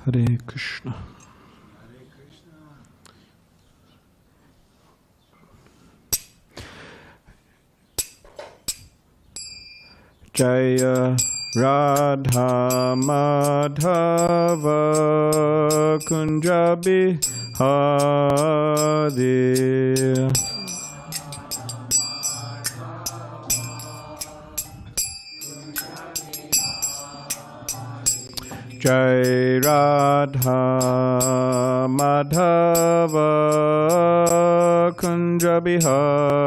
Hare Krishna. Jaya Radha Madhava Kunjabi Hari. Jai Radha Madhava Kunjabi Hari.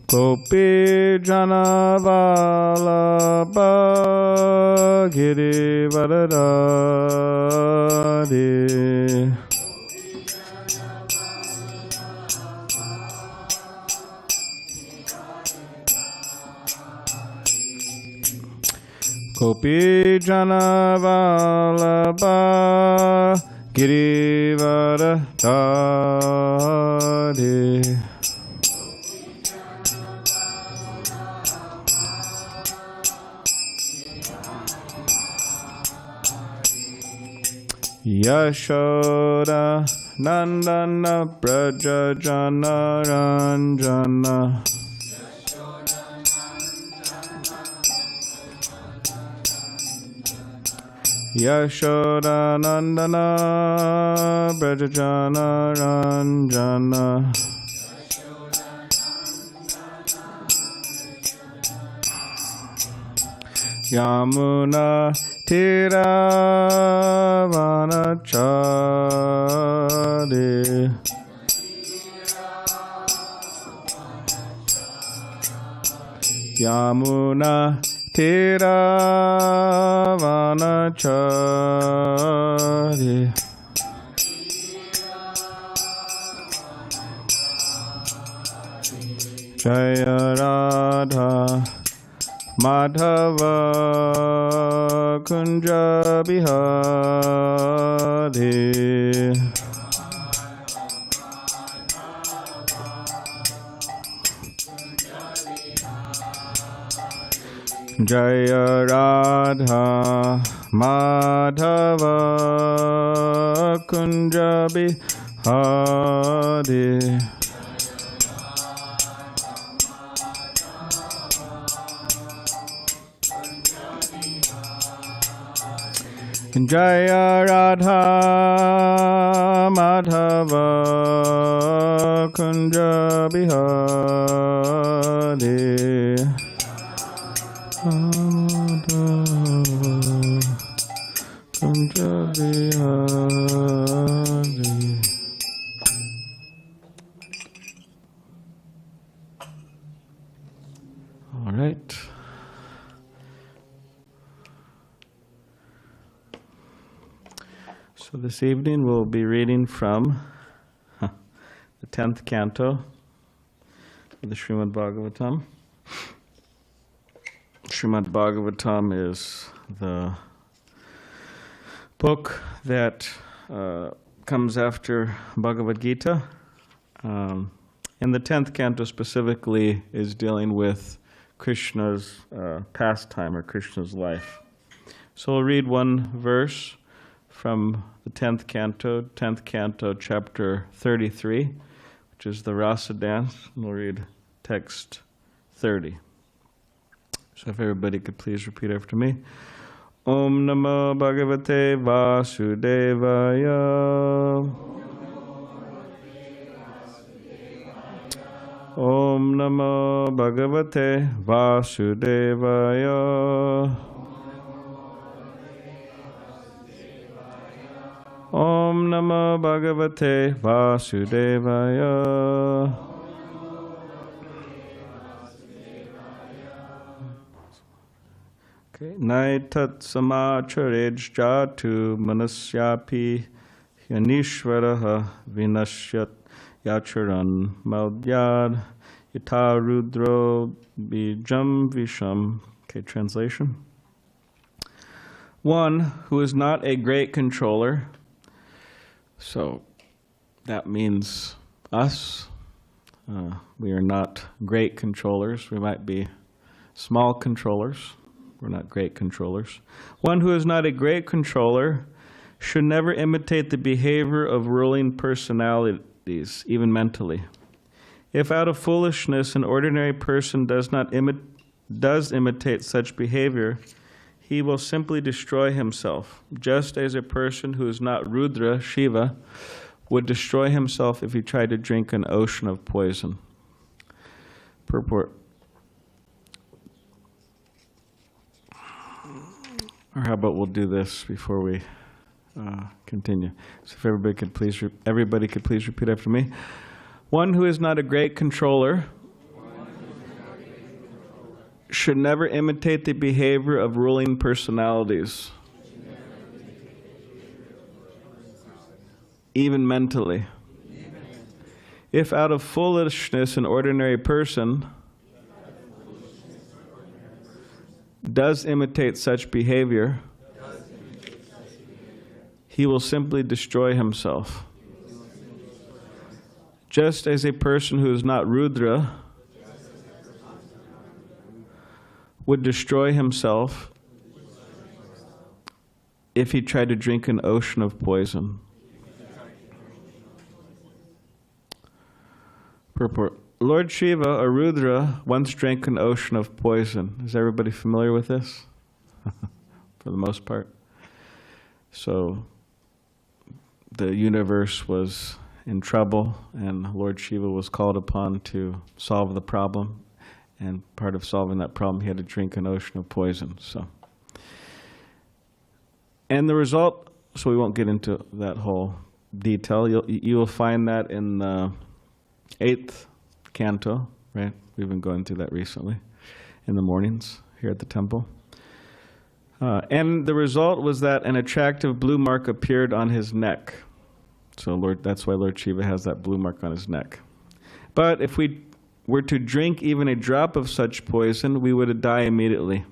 Gopi Jana Vallabha Girivaradari. Gopi Jana Vallabha Girivaradari. Yashoda Nandana Braja Jana Ranjana. Yashoda Nandana Braja Jana Ranjana. Yamuna Tiravanachari. Yamuna Tiravanachari. Jaya Radha Madhava Kunjabi Hari. Jaya Radha Madhava Kunjabi Hari. Jaya Radha Madhava Kunjabi Hari. Kunjabi Hari. All right. So this evening we'll be reading from the 10th canto of the Srimad Bhagavatam. Srimad Bhagavatam is the book that comes after Bhagavad Gita. And the 10th canto specifically is dealing with Krishna's pastime or Krishna's life. So we'll read one verse from the 10th canto, chapter 33, which is the Rasa dance, and we'll read text 30. So if everybody could please repeat after me. Om Namo Bhagavate Vasudevaya. Om Namo Bhagavate Vasudevaya. Om Namo Bhagavate Vasudevaya. Okay. Naitat samacharej jatu manasyapi yanishvaraha vinashyat yacharan maudyad yata rudro bijam visham. Okay, translation. One who is not a great controller. So that means us. We are not great controllers. We might be small controllers. We're not great controllers. One who is not a great controller should never imitate the behavior of ruling personalities, even mentally. If out of foolishness an ordinary person does imitate such behavior, he will simply destroy himself, just as a person who is not Rudra, Shiva, would destroy himself if he tried to drink an ocean of poison. Purport. Or how about we'll do this before we continue. So if everybody could please repeat after me. One who is not a great controller should never imitate the behavior of ruling personalities, even mentally. If out of foolishness an ordinary person does imitate such behavior, he will simply destroy himself. Just as a person who is not Rudra would destroy himself if he tried to drink an ocean of poison. Purport. Lord Shiva, or Rudra, once drank an ocean of poison. Is everybody familiar with this? For the most part. So, the universe was in trouble, and Lord Shiva was called upon to solve the problem. And part of solving that problem, he had to drink an ocean of poison. So, and the result, so we won't get into that whole detail. You will find that in the 8th canto, right? We've been going through that recently in the mornings here at the temple. And the result was that an attractive blue mark appeared on his neck. So that's why Lord Shiva has that blue mark on his neck. But if we were to drink even a drop of such poison, we would die immediately.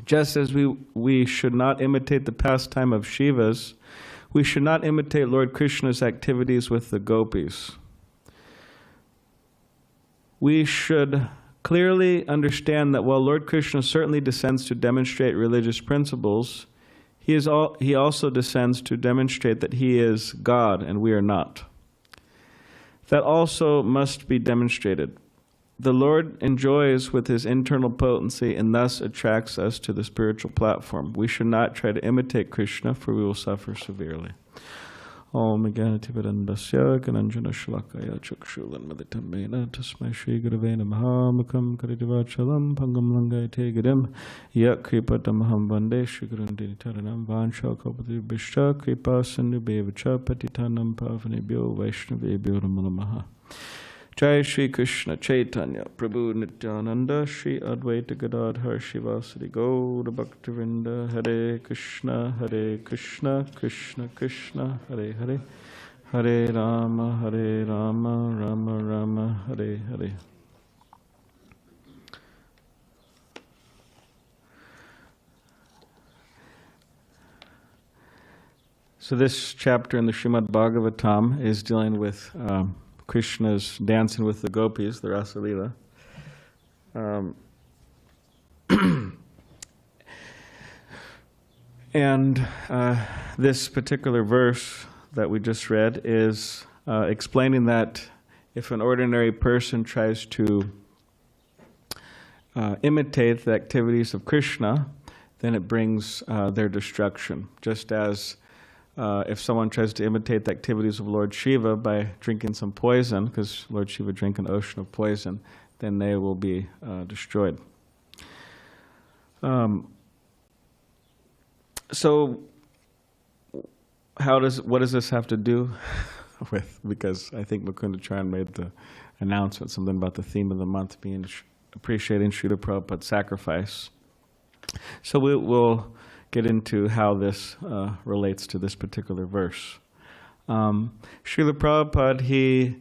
Just as we should not imitate the pastime of Shiva's, we should not imitate Lord Krishna's activities with the gopis. We should clearly understand that while Lord Krishna certainly descends to demonstrate religious principles, he also descends to demonstrate that he is God and we are not. That also must be demonstrated. The Lord enjoys with his internal potency and thus attracts us to the spiritual platform. We should not try to imitate Krishna, for we will suffer severely. Om Ganativarandasya Gananjana Shalakaya Chukshulanmaditamena Tasmai Shri Gurave Namaha Mukam Karitivachalam Pangam Langayate Gidim Yak Kripatamaham Vande Shri Gurundini Taranam Vansha Kapati Bishta Kripa Sandhubevacha Patitanam Pavanebhyo Vaishnavebhyo Ramalamaha. Jai Shri Krishna Chaitanya Prabhu Nityananda Shri Advaita Gadadhar Shivasadi Gaura Bhaktivinda Hare Krishna Krishna Krishna Hare Hare Hare Rama Rama Rama Hare Hare. So this chapter in the Srimad Bhagavatam is dealing with Krishna's dancing with the gopis, the Rasa Leela. And this particular verse that we just read is explaining that if an ordinary person tries to imitate the activities of Krishna, then it brings their destruction. Just as if someone tries to imitate the activities of Lord Shiva by drinking some poison, because Lord Shiva drank an ocean of poison, then they will be destroyed. So, what does this have to do with? Because I think Mukunda Charan made the announcement, something about the theme of the month being appreciating Srila Prabhupada's sacrifice. So we'll get into how this relates to this particular verse. Srila Prabhupada,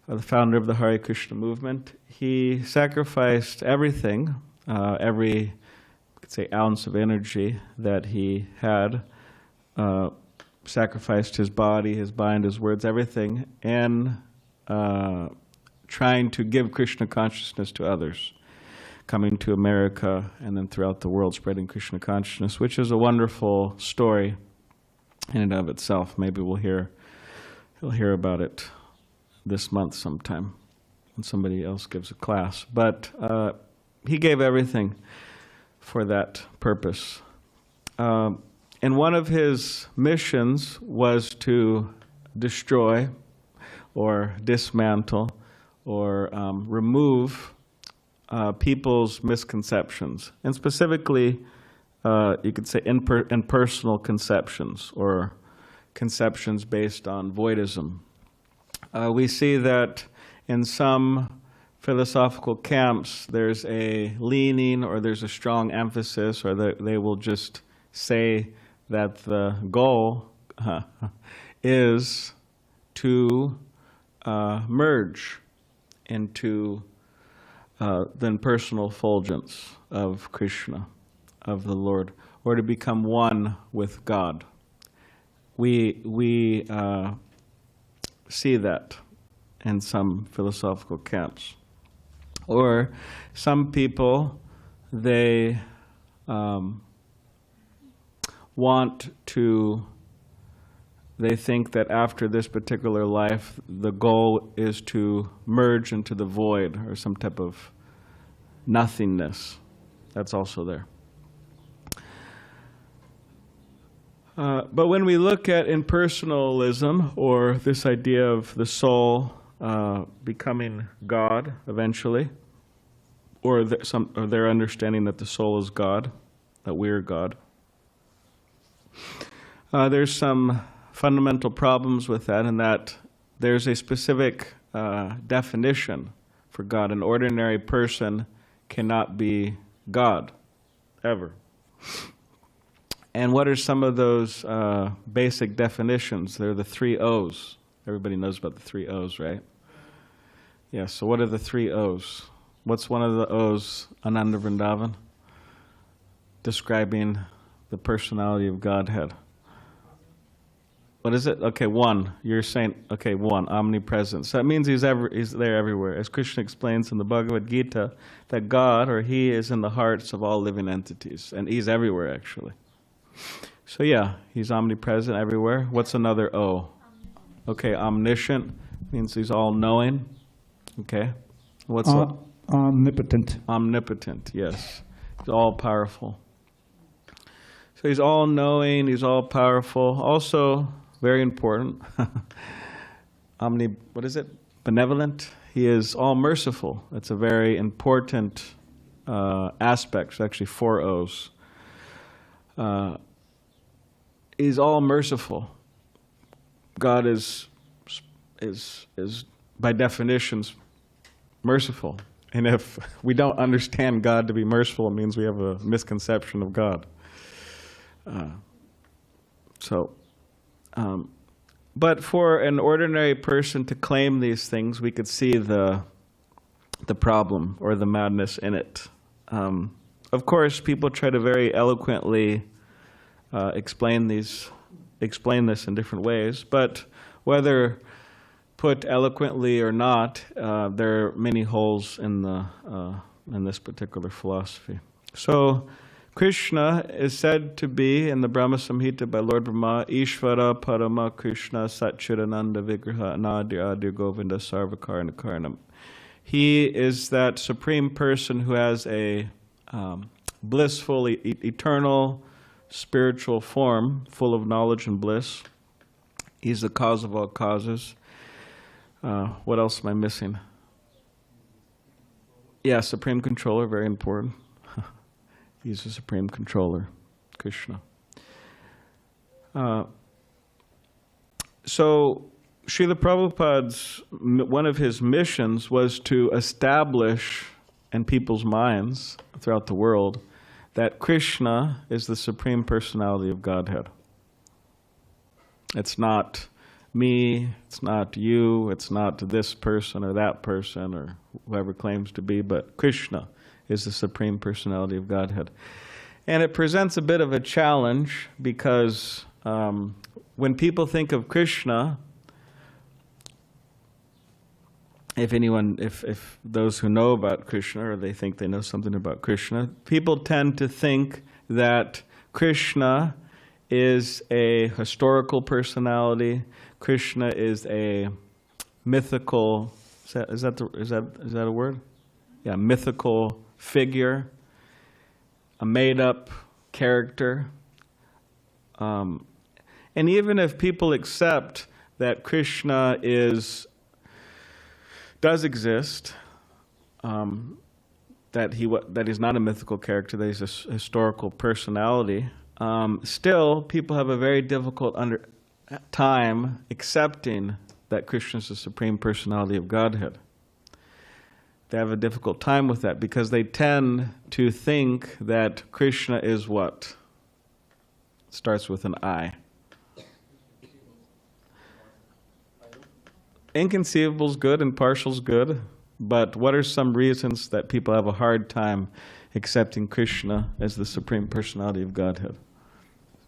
the founder of the Hare Krishna movement, he sacrificed everything, every, could say, ounce of energy that he had, sacrificed his body, his mind, his words, everything, in trying to give Krishna consciousness to others, coming to America and then throughout the world spreading Krishna consciousness, which is a wonderful story in and of itself. Maybe you'll hear about it this month sometime when somebody else gives a class. But he gave everything for that purpose. And one of his missions was to destroy or dismantle or remove people's misconceptions, and specifically, you could say impersonal conceptions or conceptions based on voidism. We see that in some philosophical camps, there's a leaning or there's a strong emphasis, or they will just say that the goal is to merge into the impersonal effulgence of Krishna, of the Lord, or to become one with God. We see that in some philosophical camps. Or some people, they they think that after this particular life, the goal is to merge into the void or some type of nothingness. That's also there. But when we look at impersonalism, or this idea of the soul becoming God eventually, or their understanding that the soul is God, that we're God, there's some fundamental problems with that, in that there's a specific definition for God. An ordinary person cannot be God, ever. And what are some of those basic definitions? They're the 3 O's. Everybody knows about the 3 O's, right? Yeah, so what are the 3 O's? What's one of the O's, Ananda Vrindavan? Describing the personality of Godhead. What is it? Okay, 1. You're saying, okay, 1, omnipresence. So that means he's there everywhere. As Krishna explains in the Bhagavad Gita, that God, or he, is in the hearts of all living entities. And he's everywhere, actually. So yeah, he's omnipresent everywhere. What's another O? Okay, omniscient means he's all-knowing. Okay. What's omnipotent? Omnipotent, yes. He's all-powerful. So he's all-knowing, he's all-powerful. Also, very important, benevolent. He is all-merciful. That's a very important aspect. It's actually 4 O's. He's all-merciful. God is by definition merciful. And if we don't understand God to be merciful, it means we have a misconception of God. But for an ordinary person to claim these things, we could see the problem or the madness in it. Of course, people try to very eloquently explain this in different ways, but whether put eloquently or not, there are many holes in this particular philosophy. So Krishna is said to be, in the Brahma Samhita by Lord Brahma, Ishvara Parama Krishna Satchidananda Vigraha Anadir Adir Govinda Sarvakarna Karnam. He is that supreme person who has a blissful, eternal, spiritual form, full of knowledge and bliss. He's the cause of all causes. What else am I missing? Yeah, supreme controller, very important. He's the supreme controller, Krishna. So Srila Prabhupada's, one of his missions was to establish in people's minds throughout the world that Krishna is the supreme personality of Godhead. It's not me, it's not you, it's not this person or that person or whoever claims to be, but Krishna is the supreme personality of Godhead. And it presents a bit of a challenge because when people think of Krishna, if those who know about Krishna, or they think they know something about Krishna, people tend to think that Krishna is a historical personality. Krishna is a mythical, is that a word? Yeah, mythical figure, a made-up character. And even if people accept that Krishna does exist, that he's not a mythical character, that he's a historical personality, still people have a very difficult time accepting that Krishna is the Supreme Personality of Godhead. They have a difficult time with that because they tend to think that Krishna is what? It starts with an I. Inconceivable's good and partial's good, but what are some reasons that people have a hard time accepting Krishna as the Supreme Personality of Godhead?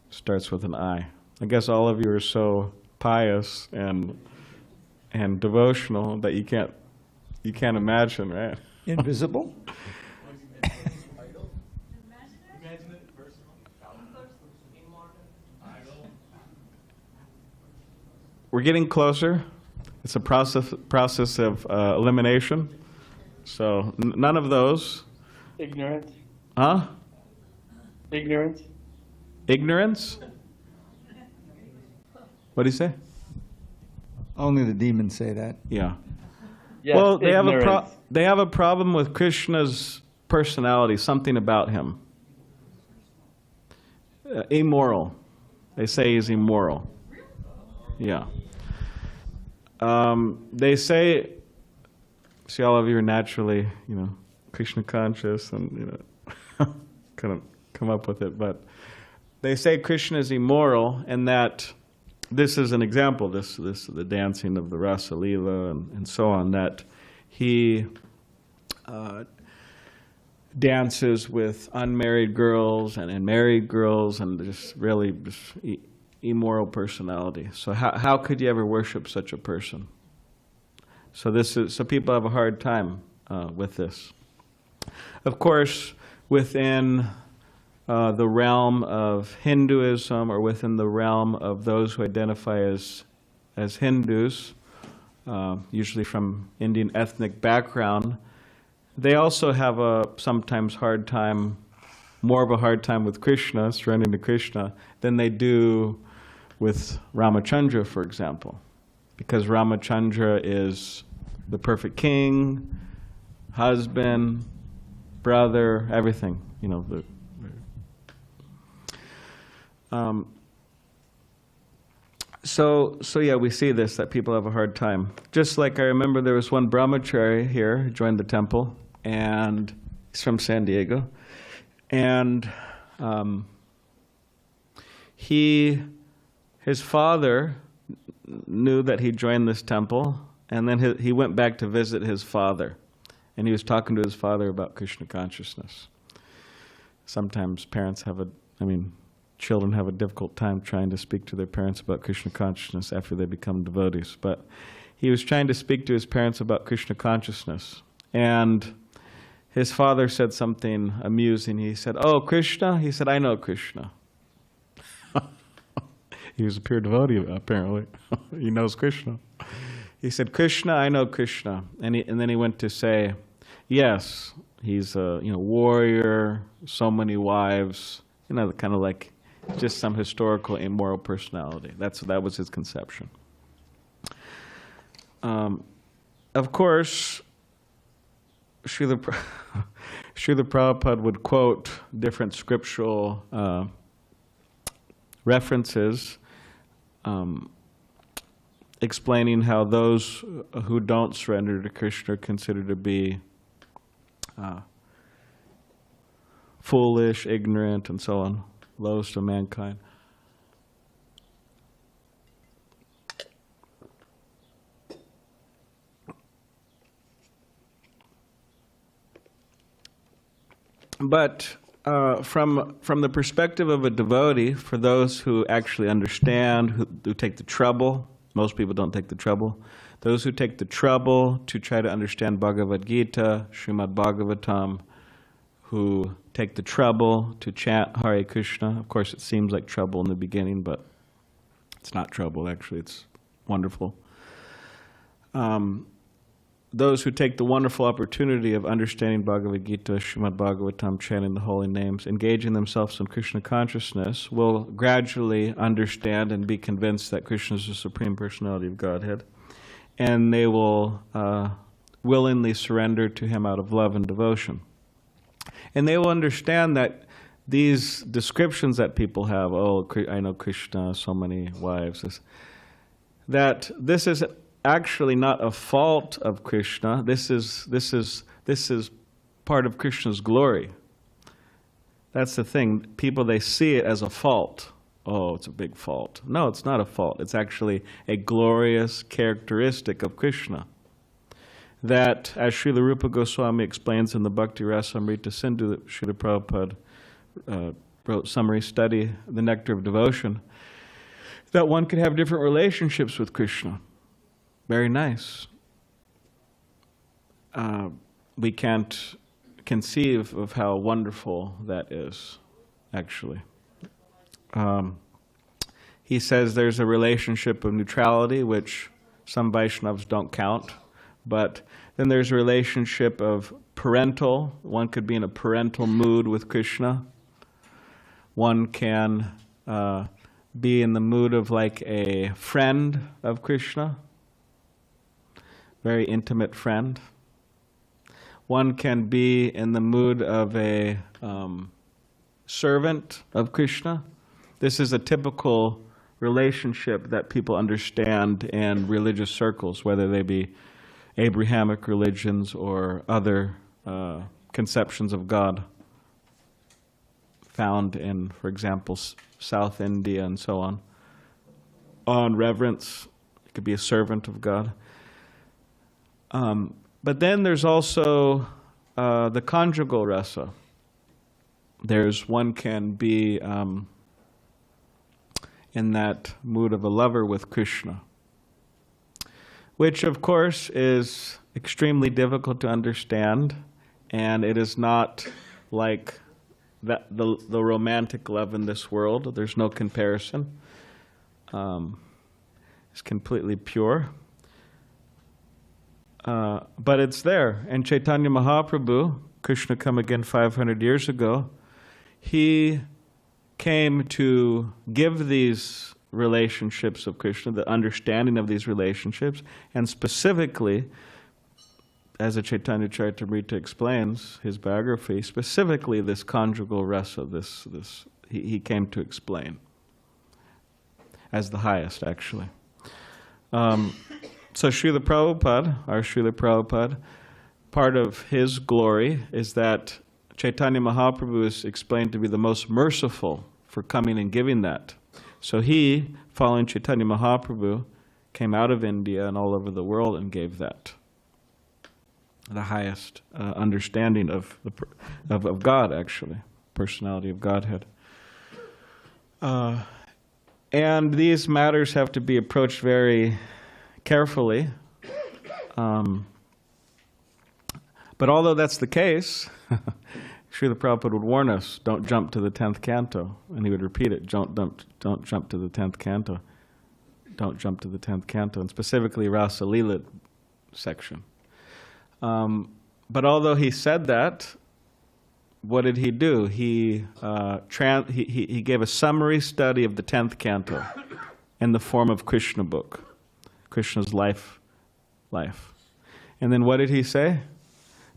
Starts with an I. I guess all of you are so pious and devotional that you can't imagine, right? Invisible? We're getting closer. It's a process of elimination. So none of those. Ignorant. Huh? Ignorant. Ignorance? What do you say? Only the demons say that. Yeah. Yes, Well, they ignorance. have a problem with Krishna's personality, something about him. Immoral. They say he's immoral. Yeah. They say, see, all of you are naturally, Krishna conscious and, kind of come up with it, but they say Krishna is immoral, and that this is an example, the dancing of the Rasa Leela and so on, that he dances with unmarried girls and married girls, and just really immoral personality. So how could you ever worship such a person? So people have a hard time with this. Of course, within the realm of Hinduism, or within the realm of those who identify as Hindus, usually from Indian ethnic background, they also have a sometimes more of a hard time with Krishna, surrendering to Krishna, than they do with Ramachandra, for example. Because Ramachandra is the perfect king, husband, brother, everything, So yeah, we see this, that people have a hard time. Just like I remember there was one brahmachari here who joined the temple, and he's from San Diego. And his father knew that he joined this temple, and then he went back to visit his father. And he was talking to his father about Krishna consciousness. Sometimes children have a difficult time trying to speak to their parents about Krishna consciousness after they become devotees. But he was trying to speak to his parents about Krishna consciousness. And his father said something amusing. He said, "Oh, Krishna?" He said, "I know Krishna." He was a pure devotee, apparently. He knows Krishna. He said, "Krishna, I know Krishna." And then he went to say, yes, he's a warrior, so many wives, kind of like just some historical immoral personality. That was his conception. Of course, Srila Prabhupada would quote different scriptural references explaining how those who don't surrender to Krishna are considered to be foolish, ignorant, and so on, lowest of mankind. But from the perspective of a devotee, for those who actually understand, who take the trouble, Most people don't take the trouble. Those who take the trouble to try to understand Bhagavad Gita, Srimad Bhagavatam, who take the trouble to chant Hare Krishna. Of course, it seems like trouble in the beginning, but it's not trouble, actually. It's wonderful. Those who take the wonderful opportunity of understanding Bhagavad Gita, Srimad Bhagavatam, chanting the holy names, engaging themselves in Krishna consciousness, will gradually understand and be convinced that Krishna is the Supreme Personality of Godhead. And they will willingly surrender to Him out of love and devotion. And they will understand that these descriptions that people have, oh, I know Krishna, so many wives, that this is actually not a fault of Krishna. This is part of Krishna's glory. That's the thing. People, they see it as a fault. Oh, it's a big fault. No, it's not a fault. It's actually a glorious characteristic of Krishna. That, as Srila Rupa Goswami explains in the Bhakti Rasa Amrita Sindhu, that Srila Prabhupada wrote summary study, The Nectar of Devotion, that one could have different relationships with Krishna. Very nice. We can't conceive of how wonderful that is, actually. He says there's a relationship of neutrality, which some Vaishnavas don't count, but then there's a relationship of parental. One could be in a parental mood with Krishna. One can be in the mood of like a friend of Krishna, very intimate friend. One can be in the mood of a servant of Krishna. This is a typical relationship that people understand in religious circles, whether they be Abrahamic religions or other conceptions of God found in, for example, South India and so on. On reverence, it could be a servant of God. But then there's also the conjugal rasa. One can be in that mood of a lover with Krishna, which of course is extremely difficult to understand, and it is not like the romantic love in this world. There's no comparison. It's completely pure. But it's there. And Chaitanya Mahaprabhu, Krishna come again 500 years ago, he came to give these relationships of Krishna, the understanding of these relationships, and specifically, as the Chaitanya Charitamrita explains, his biography, specifically this conjugal rasa, he came to explain as the highest, actually. So Srila Prabhupada, our Srila Prabhupada, part of his glory is that Chaitanya Mahaprabhu is explained to be the most merciful for coming and giving that. So he, following Chaitanya Mahaprabhu, came out of India and all over the world and gave that. The highest understanding of God, actually, personality of Godhead. And these matters have to be approached very carefully. But although that's the case, Srila Prabhupada would warn us, don't jump to the 10th canto. And he would repeat it, don't jump to the 10th canto. Don't jump to the 10th canto, and specifically Rasa Lila section. But although he said that, what did he do? He gave a summary study of the 10th canto in the form of Krishna book, Krishna's life. And then what did he say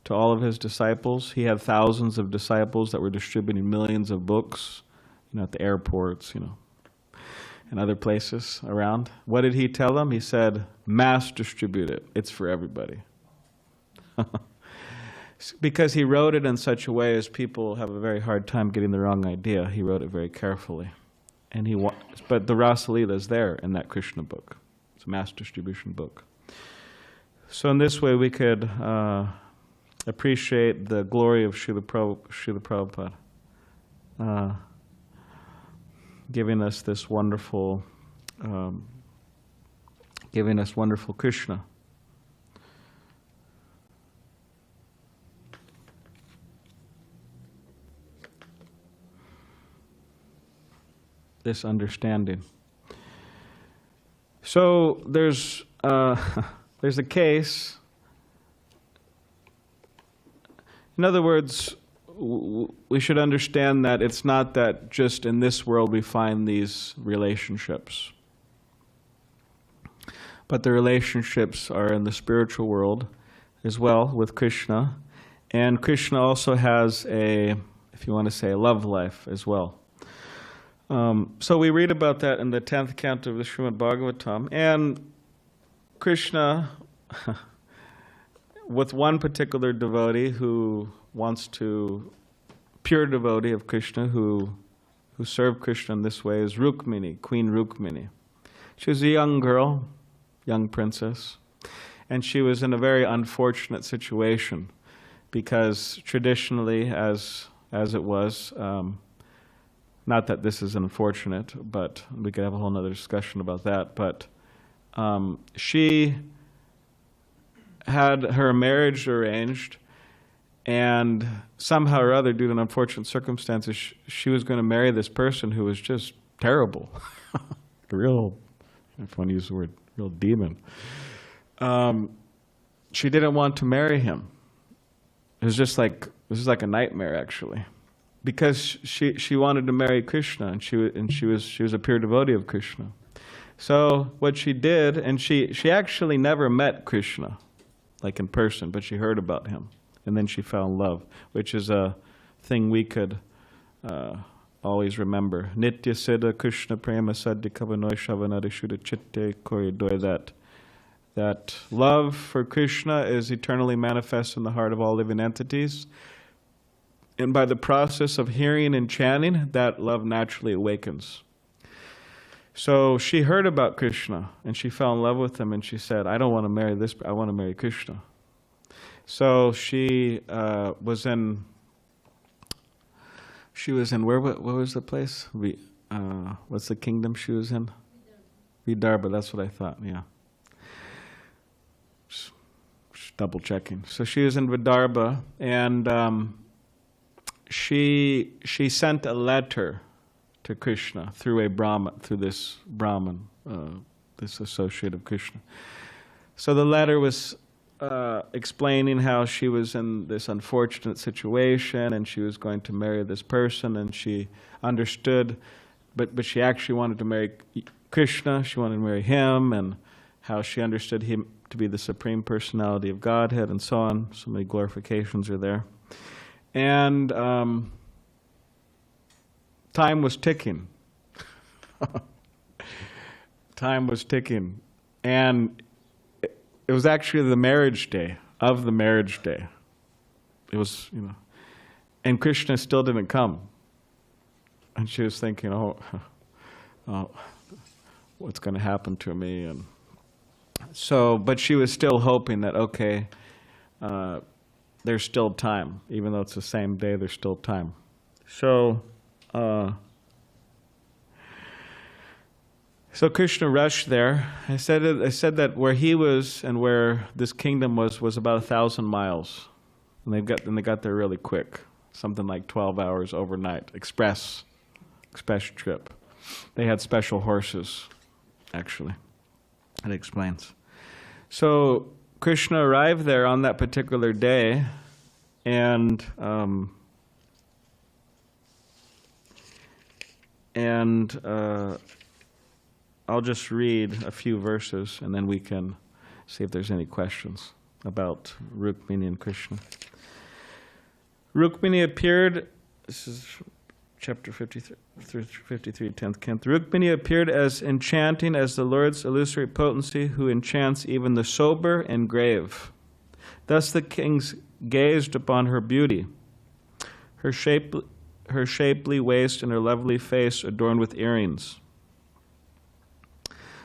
to all of his disciples? He had thousands of disciples that were distributing millions of books, at the airports, and other places around. What did he tell them? He said, mass distribute it. It's for everybody. Because he wrote it in such a way as people have a very hard time getting the wrong idea. He wrote it very carefully. But the Rasa Lila is there in that Krishna book. It's a mass distribution book. So in this way we could appreciate the glory of Srila Prabhupada, giving us this wonderful giving us wonderful Krishna. This understanding. So there's a case. In other words, we should understand that it's not that just in this world we find these relationships, but the relationships are in the spiritual world as well with Krishna, and Krishna also has a, if you want to say, a love life as well. So we read about that in the 10th canto of the Srimad Bhagavatam, and Krishna, with one particular devotee who wants to, pure devotee of Krishna who served Krishna in this way, is Rukmini, Queen Rukmini. She was a young girl, young princess, and she was in a very unfortunate situation because traditionally, as it was, not that this is unfortunate, but we could have a whole other discussion about that, but she had her marriage arranged, and somehow or other, due to unfortunate circumstances, she was going to marry this person who was just terrible. A real, if I want to use the word, real demon. She didn't want to marry him. It was just like, this is like a nightmare, actually. Because she wanted to marry Krishna, and she was a pure devotee of Krishna. So what she did, and she actually never met Krishna, like in person, but she heard about him, and then she fell in love, which is a thing we could always remember. Nitya siddha Krishna prema sadhya kavanoy shavanadi shuddha chitte koridoy. That love for Krishna is eternally manifest in the heart of all living entities. And by the process of hearing and chanting, that love naturally awakens. So she heard about Krishna, and she fell in love with him, and she said, I don't want to marry this, I want to marry Krishna. So she was in, what was the place? What's the kingdom she was in? Vidarbha, that's what I thought, yeah. Just double checking. So she was in Vidarbha, and she sent a letter to Krishna through this Brahman, this associate of Krishna. So the letter was explaining how she was in this unfortunate situation and she was going to marry this person, and she understood, but she actually wanted to marry Krishna, she wanted to marry him, and how she understood him to be the Supreme Personality of Godhead, and so on. So many glorifications are there. And time was ticking. Time was ticking. And it was actually the marriage day, of the marriage day. It was, and Krishna still didn't come. And she was thinking, oh what's going to happen to me? And so, but she was still hoping that, okay, there's still time. Even though it's the same day, there's still time. So, so Krishna rushed there. I said that where he was and where this kingdom was about 1,000 miles. And they got there really quick. Something like 12 hours overnight. Express trip. They had special horses, actually. It explains. So Krishna arrived there on that particular day, and I'll just read a few verses, and then we can see if there's any questions about Rukmini and Krishna. Rukmini appeared, this is chapter 53, 10th canto. Rukmini appeared as enchanting as the Lord's illusory potency, who enchants even the sober and grave. Thus the kings gazed upon her beauty, her shapely waist and her lovely face adorned with earrings.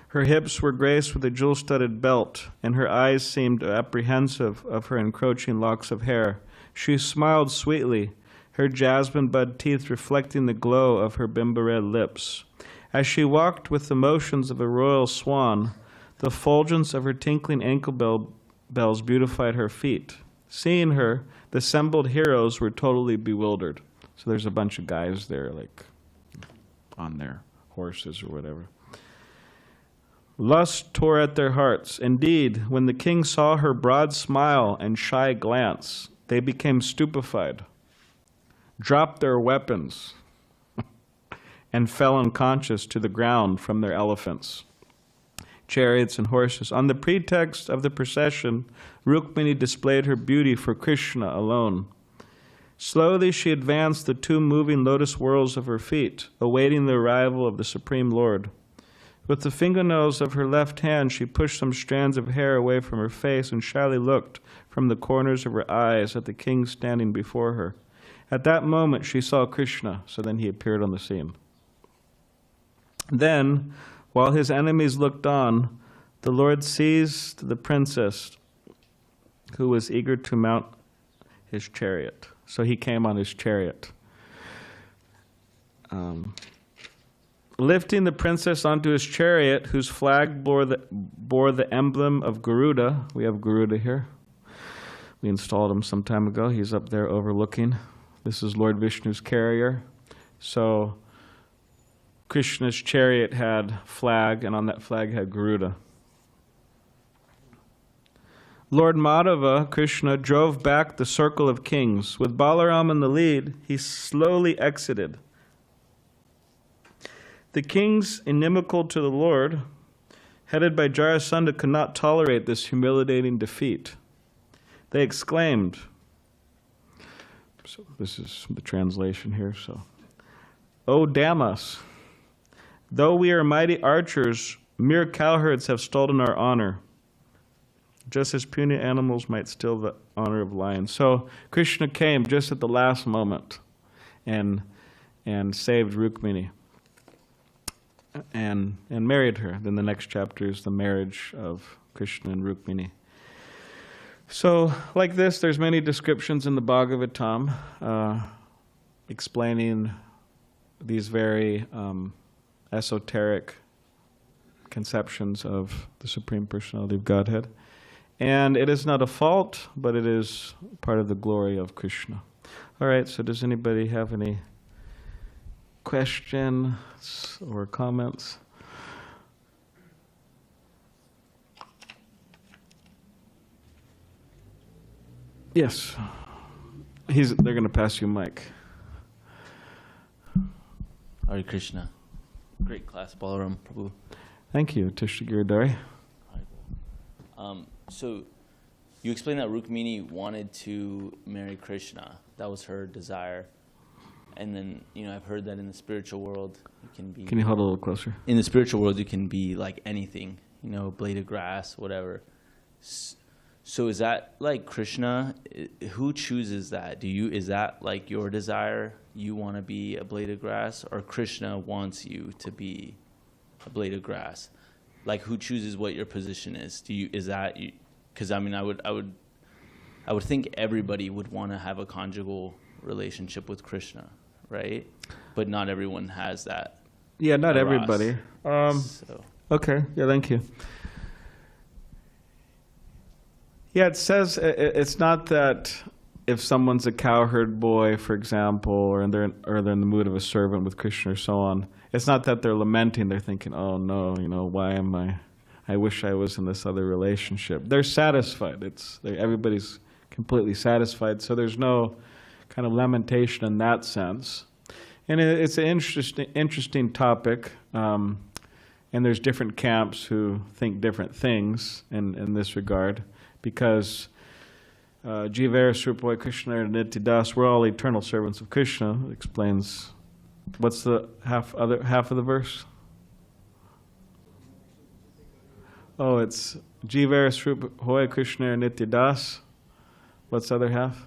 Her hips were graced with a jewel-studded belt, and her eyes seemed apprehensive of her encroaching locks of hair. She smiled sweetly, her jasmine bud teeth reflecting the glow of her bimba-red lips. As she walked with the motions of a royal swan, The fulgence of her tinkling bells beautified her feet. Seeing her, the assembled heroes were totally bewildered. So there's a bunch of guys there, like, on their horses or whatever. Lust tore at their hearts. Indeed, when the king saw her broad smile and shy glance, they became stupefied, dropped their weapons, and fell unconscious to the ground from their elephants, chariots, and horses. On the pretext of the procession, Rukmini displayed her beauty for Krishna alone. Slowly she advanced the two moving lotus whorls of her feet, awaiting the arrival of the Supreme Lord. With the fingernails of her left hand, she pushed some strands of hair away from her face and shyly looked from the corners of her eyes at the king standing before her. At that moment, she saw Krishna, so then he appeared on the scene. Then, while his enemies looked on, the Lord seized the princess who was eager to mount his chariot. So he came on his chariot. Lifting the princess onto his chariot, whose flag bore the emblem of Garuda. We have Garuda here. We installed him some time ago. He's up there overlooking. This is Lord Vishnu's carrier. So Krishna's chariot had flag, and on that flag had Garuda. Lord Madhava, Krishna, drove back the circle of kings. With Balaram in the lead, he slowly exited. The kings, inimical to the Lord, headed by Jarasandha, could not tolerate this humiliating defeat. They exclaimed, so this is the translation here, so, "Oh, damn us! Though we are mighty archers, mere cowherds have stolen our honor, just as puny animals might steal the honor of lions." So Krishna came just at the last moment and saved Rukmini and married her. Then the next chapter is the marriage of Krishna and Rukmini. So like this, there's many descriptions in the Bhagavatam explaining these very esoteric conceptions of the Supreme Personality of Godhead. And it is not a fault, but it is part of the glory of Krishna. All right, so does anybody have any questions or comments? Yes. They're going to pass you a mic. Hare Krishna. Great class, Balaram Prabhu. Thank you, Tishtagiridhari. So you explained that Rukmini wanted to marry Krishna. That was her desire. And then, I've heard that in the spiritual world, you can be... Can you hold a little closer? In the spiritual world, you can be like anything, blade of grass, whatever. So is that like Krishna? Who chooses that? Is that like your desire? You want to be a blade of grass? Or Krishna wants you to be a blade of grass? Like, who chooses what your position is? Because I would think everybody would want to have a conjugal relationship with Krishna, right? But not everyone has that. Yeah, not Rasa. everybody. Okay, yeah, thank you. Yeah, it says it's not that if someone's a cowherd boy, for example, or they're in the mood of a servant with Krishna or so on. It's not that they're lamenting. They're thinking, "Oh no, why am I? I wish I was in this other relationship." They're satisfied. Everybody's completely satisfied. So there's no kind of lamentation in that sense. And it's an interesting topic. And there's different camps who think different things in this regard. Because Jivara, Srupoi, Krishna, and Nityadas, we're all eternal servants of Krishna. It explains, what's the half of the verse? Oh, it's Jivara, Srupoi, Krishna, and Nityadas. What's the other half?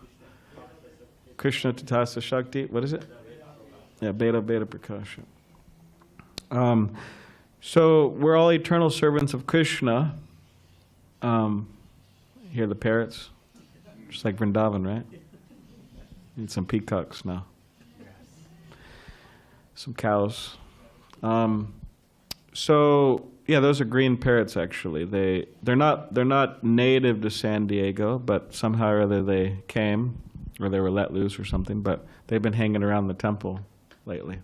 Krishna, Tatasa, Shakti. What is it? Yeah, Beta Prakasha. So we're all eternal servants of Krishna. Hear the parrots? Just like Vrindavan, right? Need some peacocks now. Some cows. So Yeah, those are green parrots. Actually, they're not native to San Diego, but somehow or other they came, or they were let loose or something. But they've been hanging around the temple lately.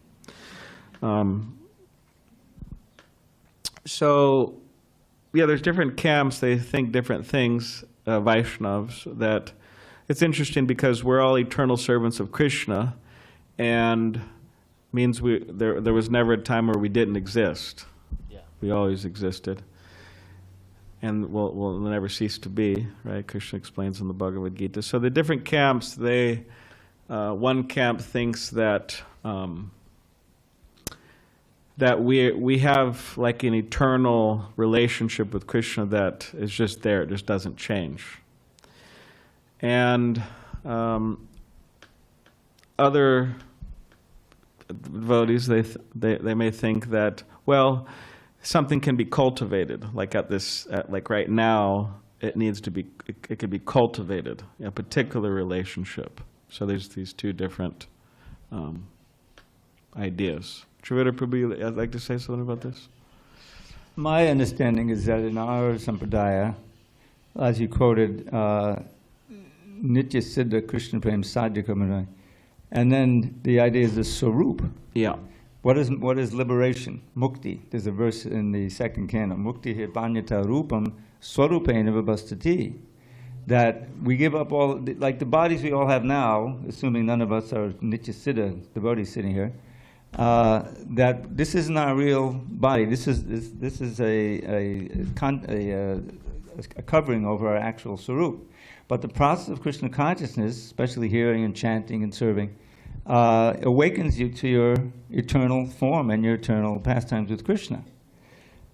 So, yeah, there's different camps. They think different things. Vaishnavas. That it's interesting because we're all eternal servants of Krishna, and means there was never a time where we didn't exist. Yeah. We always existed, and will never cease to be, right? Krishna explains in the Bhagavad Gita. So the different camps, one camp thinks that that we have like an eternal relationship with Krishna that is just there, it just doesn't change. And other devotees, they may think that, well, something can be cultivated, like like right now, it could be cultivated, a particular relationship. So there's these two different ideas. Triveda Prabhu, I'd like to say something about this. My understanding is that in our sampradaya, as you quoted, Nitya Siddha Krishna Prem Sadhyakamana, and then the idea is the Swarup. Yeah. What is liberation? Mukti. There's a verse in the second canon. Mukti he panyata rupam swarupena vibhastati. That we give up all, like the bodies we all have now, assuming none of us are Nitya Siddha devotees sitting here, that this isn't our real body. This is a covering over our actual Swarup. But the process of Krishna consciousness, especially hearing and chanting and serving, awakens you to your eternal form and your eternal pastimes with Krishna.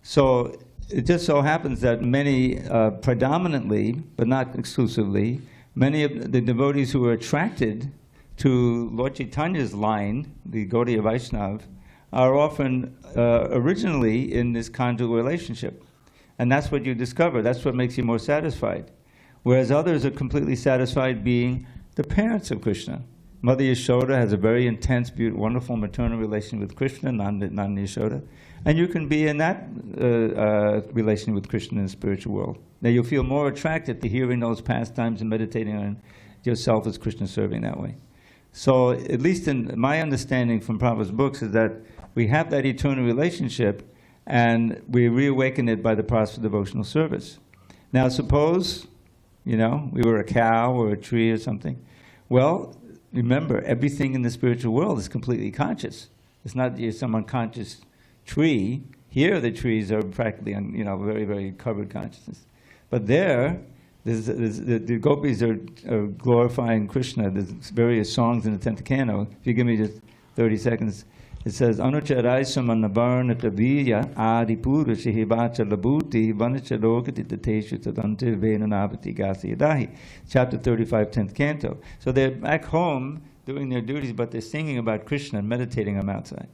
So it just so happens that many, predominantly, but not exclusively, many of the devotees who are attracted to Lord Chaitanya's line, the Gaudiya Vaishnav, are often originally in this conjugal relationship. And that's what you discover. That's what makes you more satisfied. Whereas others are completely satisfied being the parents of Krishna. Mother Yashoda has a very intense, beautiful, wonderful maternal relation with Krishna, Nanda Yashoda. And you can be in that relation with Krishna in the spiritual world. Now you'll feel more attracted to hearing those pastimes and meditating on yourself as Krishna serving that way. So at least in my understanding from Prabhupada's books is that we have that eternal relationship and we reawaken it by the process of devotional service. Now suppose, we were a cow or a tree or something. Well, remember, everything in the spiritual world is completely conscious. It's not you're some unconscious tree. Here the trees are practically, very, very covered consciousness. But the gopis are glorifying Krishna. There's various songs in the 10th canto. If you give me just 30 seconds, it says, Anucharai samanavarna taviya adipura shihivacha labuti vanacha lokati tateshu tadante venanavati gasi yadahi. Chapter 35, 10th canto. So they're back home doing their duties, but they're singing about Krishna and meditating on outside.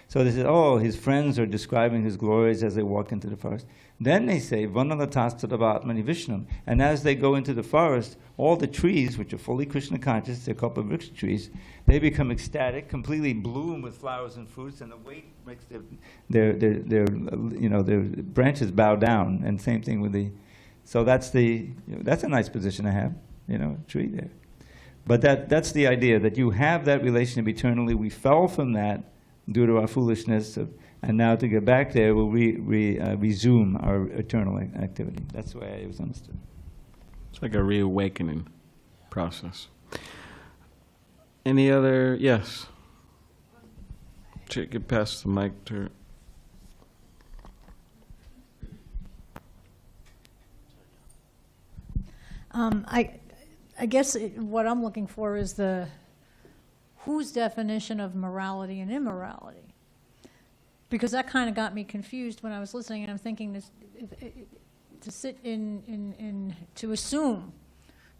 So they say, his friends are describing his glories as they walk into the forest. Then they say, Vanalatasthadavatmani Vishnam. And as they go into the forest, all the trees, which are fully Krishna conscious, they're Kalpavriksha trees, they become ecstatic, completely bloom with flowers and fruits, and the weight makes their branches bow down. And same thing with so that's that's a nice position to have, a tree there. But that's the idea, that you have that relationship eternally. We fell from that due to our foolishness, and now to get back there, we'll resume our eternal activity. That's the way it was understood. It's like a reawakening process. Any other? Yes. Get past the mic to. I guess what I'm looking for is whose definition of morality and immorality, because that kind of got me confused when I was listening, and I'm thinking to assume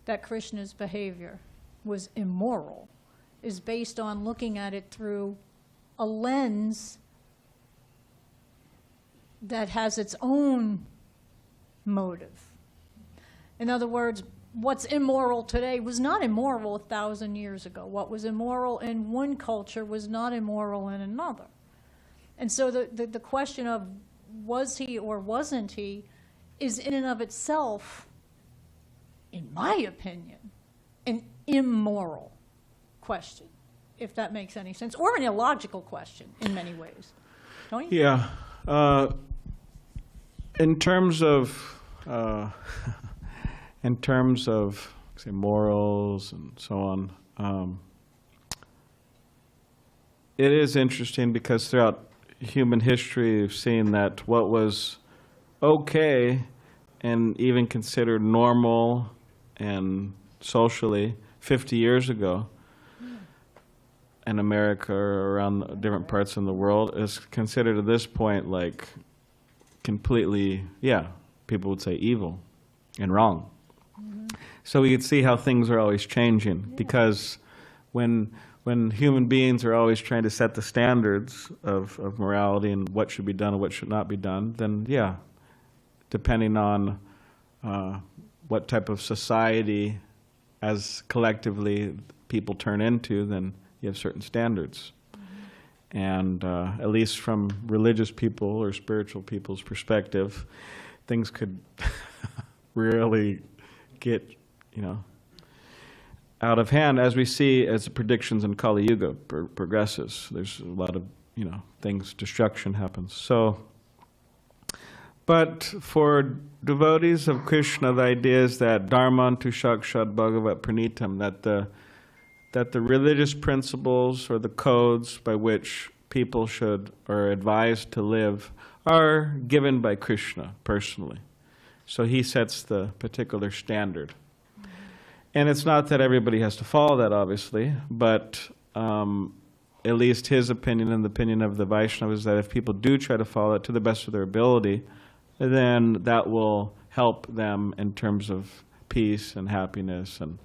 that Krishna's behavior was immoral is based on looking at it through a lens that has its own motive. In other words, what's immoral today was not immoral 1,000 years ago. What was immoral in one culture was not immoral in another. And so the question of was he or wasn't he, is in and of itself, in my opinion, an immoral question, if that makes any sense, or an illogical question in many ways. Don't you? Yeah. In terms of, say, morals and so on, it is interesting because throughout human history, we've seen that what was okay and even considered normal and socially 50 years ago in America or around different parts in the world is considered at this point like completely, people would say evil and wrong. So we could see how things are always changing because when human beings are always trying to set the standards of morality and what should be done and what should not be done, then depending on what type of society as collectively people turn into, then you have certain standards. And at least from religious people or spiritual people's perspective, things could really get, out of hand, as we see as the predictions in Kali Yuga progresses. There's a lot of, things, destruction happens. So, but for devotees of Krishna, the idea is that Dharmantu Shakshat Bhagavat Pranitam, that the religious principles or the codes by which people are advised to live are given by Krishna personally. So he sets the particular standard. And it's not that everybody has to follow that, obviously, but at least his opinion and the opinion of the Vaishnavas is that if people do try to follow it to the best of their ability, then that will help them in terms of peace and happiness and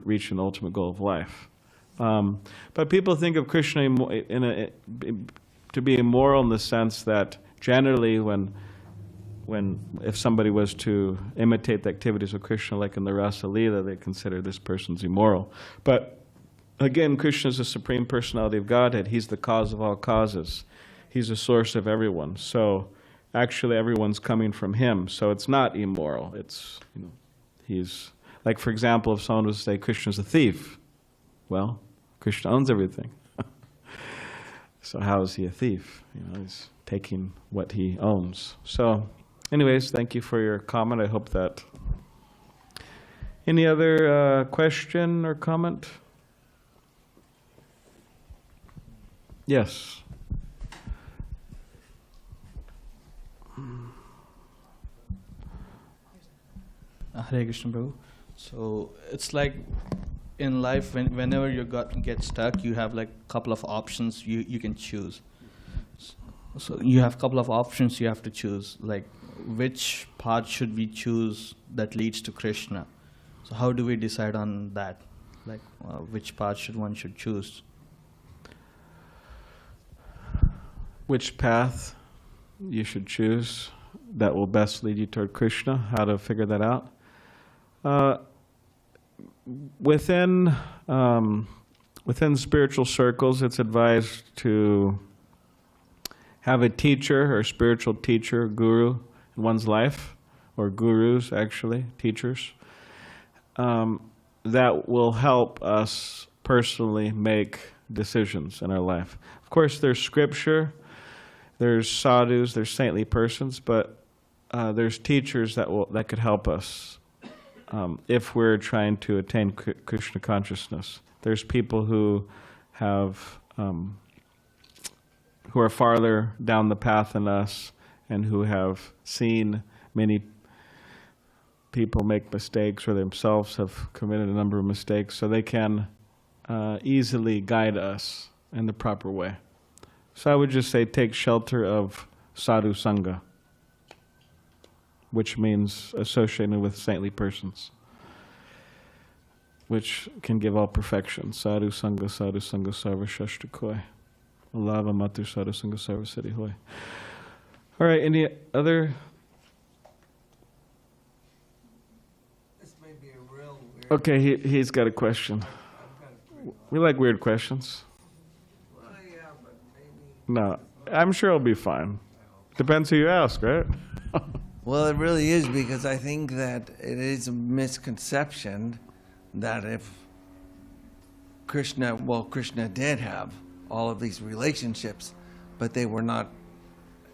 reaching the ultimate goal of life. But people think of Krishna to be immoral in the sense that generally if somebody was to imitate the activities of Krishna, like in the Rasa Leela, they consider this person's immoral. But again, Krishna is the Supreme Personality of Godhead. He's the cause of all causes. He's the source of everyone. So actually everyone's coming from him. So it's not immoral. It's, he's, like for example, if someone was to say Krishna's a thief, well, Krishna owns everything. So how is he a thief? He's taking what he owns. So anyways, thank you for your comment. I hope that. Any other question or comment? Yes. Hare Krishna, Prabhu. So it's like in life, whenever you get stuck, you have like a couple of options you can choose. So you have a couple of options you have to choose, like which path should we choose that leads to Krishna? So how do we decide on that? Like which path one should choose? Which path you should choose that will best lead you toward Krishna, how to figure that out. Within spiritual circles, it's advised to have a teacher or spiritual teacher, guru, in one's life, or gurus, actually, teachers, that will help us personally make decisions in our life. Of course, there's scripture, there's sadhus, there's saintly persons, but there's teachers that could help us if we're trying to attain Krishna consciousness. There's people who have who are farther down the path than us and who have seen many people make mistakes or themselves have committed a number of mistakes, so they can easily guide us in the proper way. So I would just say take shelter of sadhu sangha, which means associating with saintly persons, which can give all perfection. Sadhu sangha sarva shashtra koi. Lava matu sadhu sangha sarva siddhi hoy. All right, any other? This may be a real weird. Okay, he's got a question. I'm kind of freaked out. We like weird questions. Well, yeah, but maybe. No, I'm sure it'll be fine. Depends who you ask, right? Well, it really is, because I think that it is a misconception that if Krishna did have all of these relationships, but they were not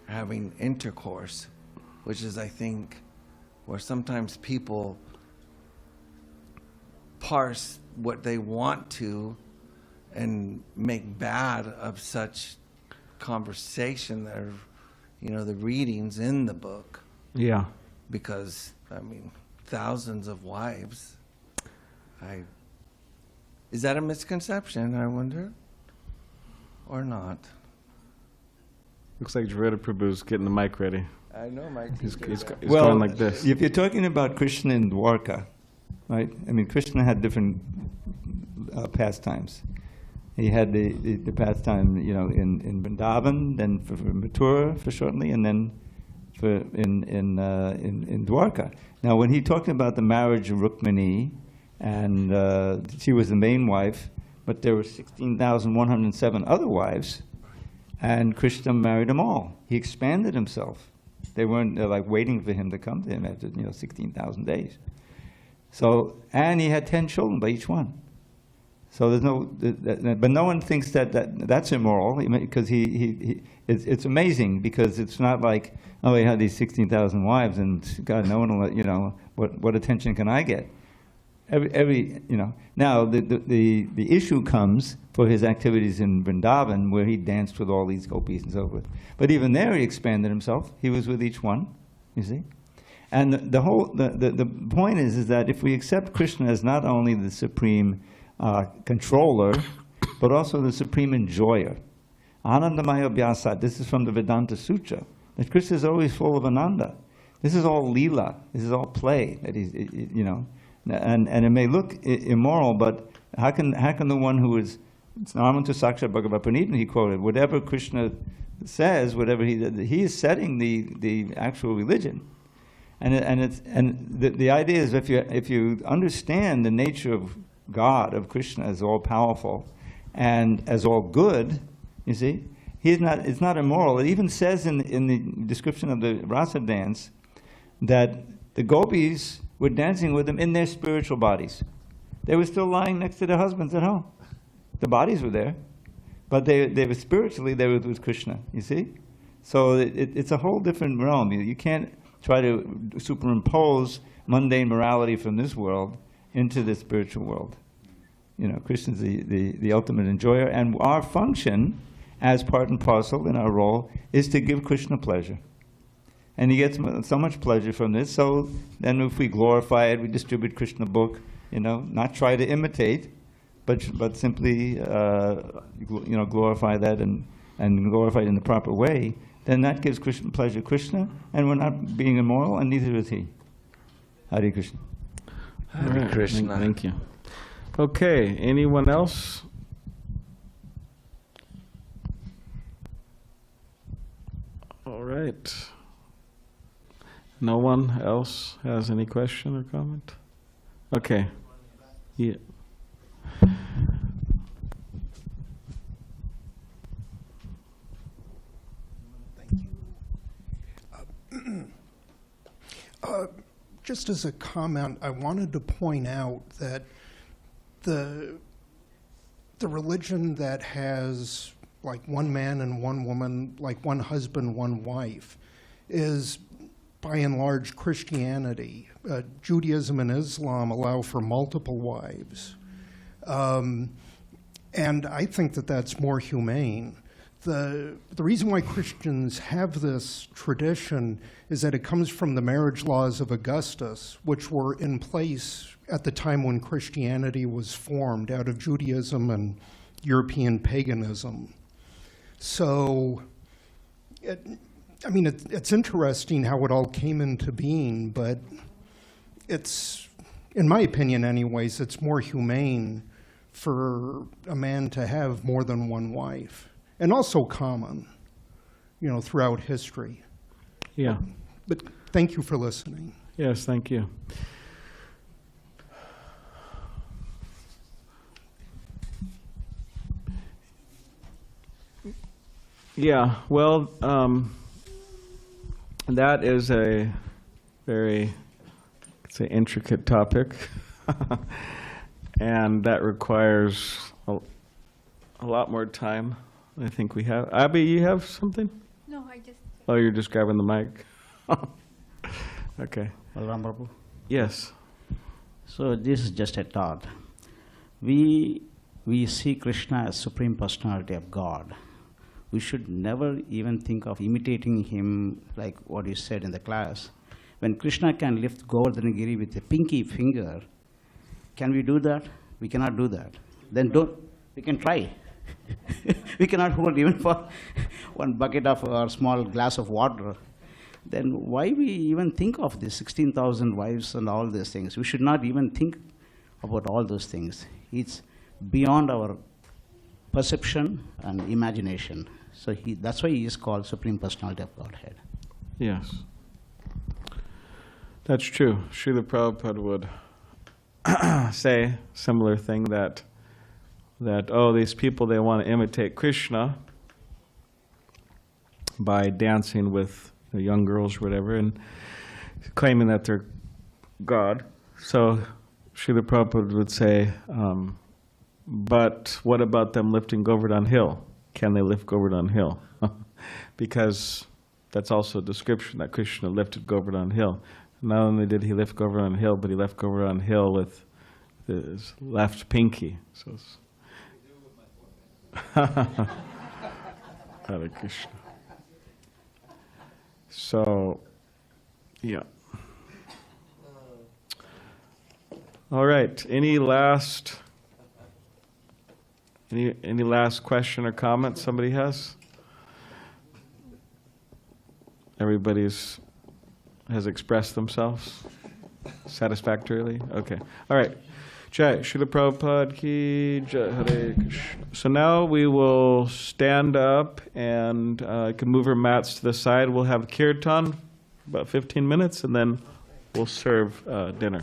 having intercourse, which is, I think, where sometimes people parse what they want to and make bad of such conversation that are, the readings in the book. Yeah. Because, thousands of wives. Is that a misconception, I wonder? Or not? Looks like Rudra Prabhu's getting the mic ready. I know my He's teacher. going like this. If you're talking about Krishna in Dwarka, right? Krishna had different pastimes. He had the pastime, in Vrindavan, then for Mathura for shortly, and then in Dwarka. Now, when he talked about the marriage of Rukmini, and she was the main wife, but there were 16,107 other wives, and Krishna married them all. He expanded himself. They weren't like waiting for him to come to him after 16,000 days. So, and he had 10 children by each one. So there's but no one thinks that's immoral, because it's amazing, because it's not like, oh, he had these 16,000 wives and God, no one will what attention can I get? Now the issue comes for his activities in Vrindavan, where he danced with all these gopis and so forth. But even there he expanded himself. He was with each one, you see. And the point is that if we accept Krishna as not only the supreme controller, but also the supreme enjoyer. Anandamaya Vyasat, this is from the Vedanta Sutra, that Krishna is always full of ananda. This is all lila, this is all play, that he's, and it may look immoral, but how can the one who is, it's Namantu Sakshat Bhagavad Pranidhan, he quoted, whatever Krishna says, whatever he is setting the actual religion. And the idea is, if you understand the nature of God, of Krishna, as all powerful and as all good, you see, it's not immoral. It even says in the description of the Rasa dance that the gopis were dancing with him in their spiritual bodies. They were still lying next to their husbands at home. The bodies were there, but they were spiritually, they were with Krishna, you see? So it's a whole different realm. You can't try to superimpose mundane morality from this world into the spiritual world. Krishna's the ultimate enjoyer, and our function as part and parcel in our role is to give Krishna pleasure. And he gets so much pleasure from this, so then if we glorify it, we distribute Krishna book, not try to imitate, but simply glorify that and glorify it in the proper way, then that gives pleasure Krishna, and we're not being immoral, and neither is he. Hare Krishna. Hare Krishna. Thank you. Okay, anyone else? All right. No one else has any question or comment? Okay. Yeah. Just as a comment, I wanted to point out that the religion that has like one man and one woman, like one husband, one wife, is by and large Christianity. Judaism and Islam allow for multiple wives. And I think that that's more humane. The reason why Christians have this tradition is that it comes from the marriage laws of Augustus, which were in place at the time when Christianity was formed out of Judaism and European paganism. So, it's interesting how it all came into being, but it's, in my opinion anyways, it's more humane for a man to have more than one wife. And also common, throughout history. Yeah. But thank you for listening. Yes, thank you. Yeah, well, that is a very, it's an intricate topic. And that requires a lot more time. I think we have. Abby, you have something? No, I just. Oh, you're just grabbing the mic. Okay. Balaram Prabhu. Yes. So this is just a thought. We see Krishna as Supreme Personality of God. We should never even think of imitating him like what you said in the class. When Krishna can lift Govardhana Giri with a pinky finger, can we do that? We cannot do that. Then we can try. We cannot hold even for one bucket of or small glass of water. Then why we even think of this 16,000 wives and all these things? We should not even think about all those things. It's beyond our perception and imagination. So that's why he is called Supreme Personality of Godhead. Yes. That's true. Srila Prabhupada would say similar thing that oh, these people, they want to imitate Krishna by dancing with the young girls or whatever and claiming that they're God. So Srila Prabhupada would say, but what about them lifting Govardhan Hill? Can they lift Govardhan Hill? Because that's also a description that Krishna lifted Govardhan Hill. Not only did he lift Govardhan Hill, but he left Govardhan Hill with his left pinky. So Hare Krishna. So, yeah. All right. Any last question or comment somebody has? Everybody's has expressed themselves satisfactorily? Okay. All right. Jai, Srila Prabhupada ki Jai, Hare Krishna. So now we will stand up and you can move our mats to the side. We'll have kirtan, about 15 minutes, and then we'll serve dinner.